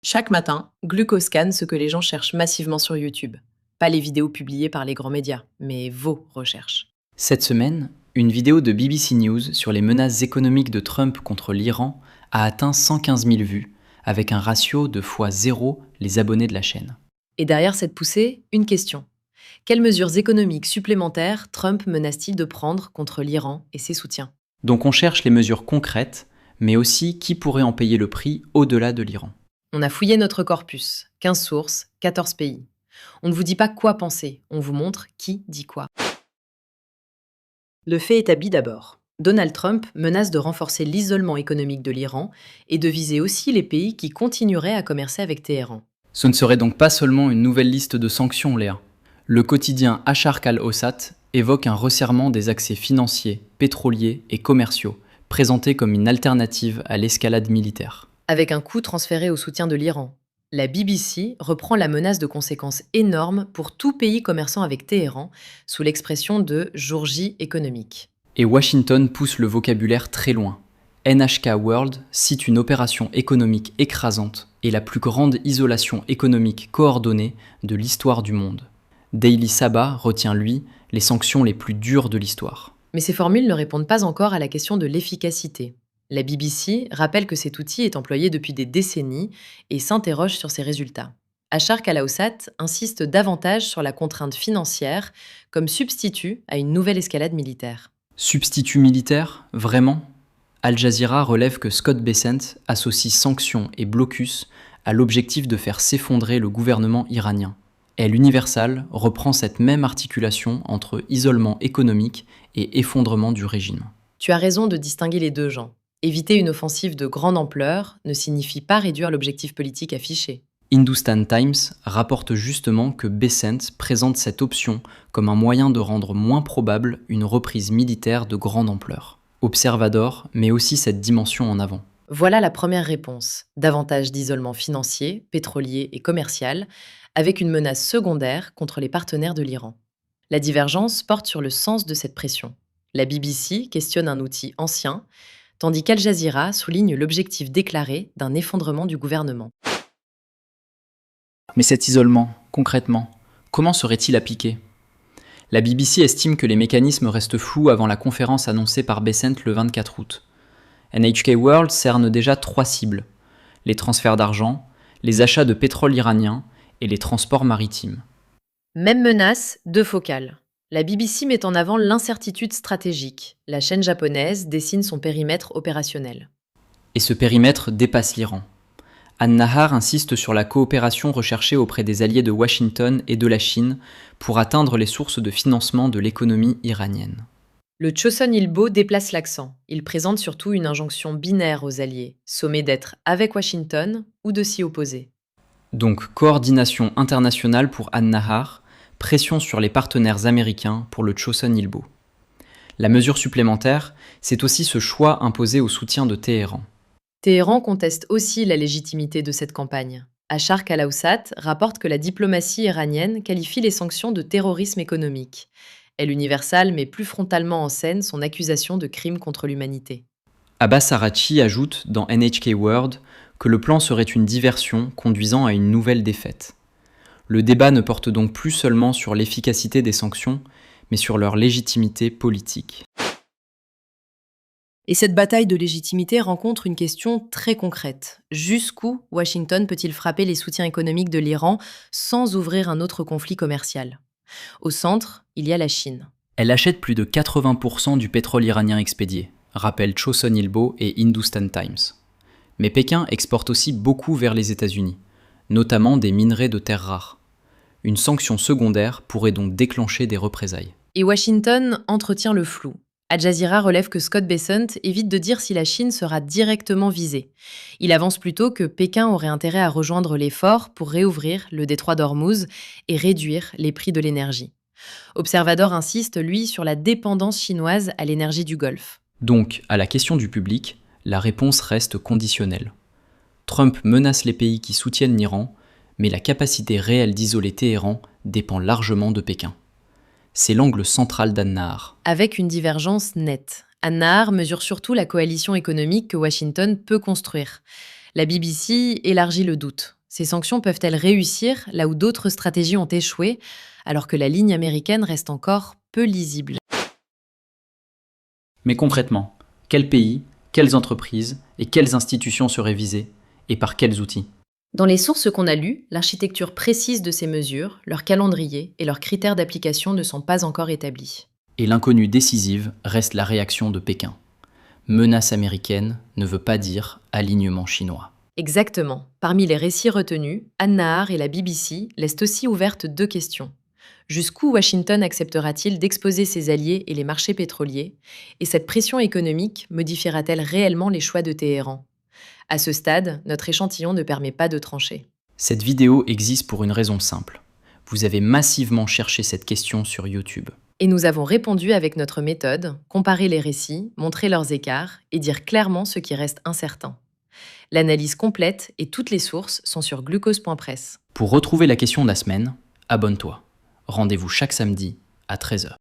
Chaque matin, Glucose scanne ce que les gens cherchent massivement sur YouTube. Pas les vidéos publiées par les grands médias, mais vos recherches. Cette semaine, une vidéo de BBC News sur les menaces économiques de Trump contre l'Iran a atteint 115 000 vues, avec un ratio de x0 les abonnés de la chaîne. Et derrière cette poussée, une question. Quelles mesures économiques supplémentaires Trump menace-t-il de prendre contre l'Iran et ses soutiens? Donc on cherche les mesures concrètes, mais aussi qui pourrait en payer le prix au-delà de l'Iran. On a fouillé notre corpus, 15 sources, 14 pays. On ne vous dit pas quoi penser, on vous montre qui dit quoi. Le fait établi d'abord. Donald Trump menace de renforcer l'isolement économique de l'Iran et de viser aussi les pays qui continueraient à commercer avec Téhéran. Ce ne serait donc pas seulement une nouvelle liste de sanctions, Léa. Le quotidien Asharq al-Awsat évoque un resserrement des accès financiers, pétroliers et commerciaux, présenté comme une alternative à l'escalade militaire. Avec un coût transféré au soutien de l'Iran. La BBC reprend la menace de conséquences énormes pour tout pays commerçant avec Téhéran, sous l'expression de jour J économique. Et Washington pousse le vocabulaire très loin. NHK World cite une opération économique écrasante et la plus grande isolation économique coordonnée de l'histoire du monde. Daily Sabah retient, lui, les sanctions les plus dures de l'histoire. Mais ces formules ne répondent pas encore à la question de l'efficacité. La BBC rappelle que cet outil est employé depuis des décennies et s'interroge sur ses résultats. Asharq al-Awsat insiste davantage sur la contrainte financière comme substitut à une nouvelle escalade militaire. Substitut militaire, vraiment ? Al Jazeera relève que Scott Bessent associe sanctions et blocus à l'objectif de faire s'effondrer le gouvernement iranien. Et l'Universal reprend cette même articulation entre isolement économique et effondrement du régime. Tu as raison de distinguer les deux genres. Éviter une offensive de grande ampleur ne signifie pas réduire l'objectif politique affiché. Hindustan Times rapporte justement que Bessent présente cette option comme un moyen de rendre moins probable une reprise militaire de grande ampleur. Observador met aussi cette dimension en avant. Voilà la première réponse. Davantage d'isolement financier, pétrolier et commercial, avec une menace secondaire contre les partenaires de l'Iran. La divergence porte sur le sens de cette pression. La BBC questionne un outil ancien, tandis qu'Al Jazeera souligne l'objectif déclaré d'un effondrement du gouvernement. Mais cet isolement, concrètement, comment serait-il appliqué ? La BBC estime que les mécanismes restent flous avant la conférence annoncée par Bessent le 24 août. NHK World cerne déjà 3 cibles : les transferts d'argent, les achats de pétrole iranien et les transports maritimes. Même menace, deux focales. La BBC met en avant l'incertitude stratégique. La chaîne japonaise dessine son périmètre opérationnel. Et ce périmètre dépasse l'Iran. An-Nahar insiste sur la coopération recherchée auprès des alliés de Washington et de la Chine pour atteindre les sources de financement de l'économie iranienne. Le Chosun Ilbo déplace l'accent. Il présente surtout une injonction binaire aux alliés, sommés d'être avec Washington ou de s'y opposer. Donc coordination internationale pour An-Nahar, pression sur les partenaires américains pour le Chosun Ilbo. La mesure supplémentaire, c'est aussi ce choix imposé au soutien de Téhéran. Téhéran conteste aussi la légitimité de cette campagne. Asharq al-Awsat rapporte que la diplomatie iranienne qualifie les sanctions de terrorisme économique. Et l'Universal met plus frontalement en scène son accusation de crime contre l'humanité. Abbas Araghchi ajoute dans NHK World que le plan serait une diversion conduisant à une nouvelle défaite. Le débat ne porte donc plus seulement sur l'efficacité des sanctions, mais sur leur légitimité politique. Et cette bataille de légitimité rencontre une question très concrète. Jusqu'où Washington peut-il frapper les soutiens économiques de l'Iran sans ouvrir un autre conflit commercial ? Au centre, il y a la Chine. Elle achète plus de 80% du pétrole iranien expédié, rappellent Chosun Ilbo et Hindustan Times. Mais Pékin exporte aussi beaucoup vers les États-Unis, notamment des minerais de terres rares. Une sanction secondaire pourrait donc déclencher des représailles. Et Washington entretient le flou. Al Jazeera relève que Scott Bessent évite de dire si la Chine sera directement visée. Il avance plutôt que Pékin aurait intérêt à rejoindre l'effort pour réouvrir le détroit d'Ormuz et réduire les prix de l'énergie. Observador insiste, lui, sur la dépendance chinoise à l'énergie du Golfe. Donc, à la question du public, la réponse reste conditionnelle. Trump menace les pays qui soutiennent l'Iran, mais la capacité réelle d'isoler Téhéran dépend largement de Pékin. C'est l'angle central d'An-Nahar. Avec une divergence nette. An-Nahar mesure surtout la coalition économique que Washington peut construire. La BBC élargit le doute. Ces sanctions peuvent-elles réussir là où d'autres stratégies ont échoué, alors que la ligne américaine reste encore peu lisible? Mais concrètement, quels pays, quelles entreprises et quelles institutions seraient visées, et par quels outils? Dans les sources qu'on a lues, l'architecture précise de ces mesures, leur calendrier et leurs critères d'application ne sont pas encore établis. Et l'inconnue décisive reste la réaction de Pékin. Menace américaine ne veut pas dire alignement chinois. Exactement. Parmi les récits retenus, Anne Nahar et la BBC laissent aussi ouvertes deux questions. Jusqu'où Washington acceptera-t-il d'exposer ses alliés et les marchés pétroliers? Et cette pression économique modifiera-t-elle réellement les choix de Téhéran? À ce stade, notre échantillon ne permet pas de trancher. Cette vidéo existe pour une raison simple. Vous avez massivement cherché cette question sur YouTube. Et nous avons répondu avec notre méthode, comparer les récits, montrer leurs écarts et dire clairement ce qui reste incertain. L'analyse complète et toutes les sources sont sur glucose.press. Pour retrouver la question de la semaine, abonne-toi. Rendez-vous chaque samedi à 13 h.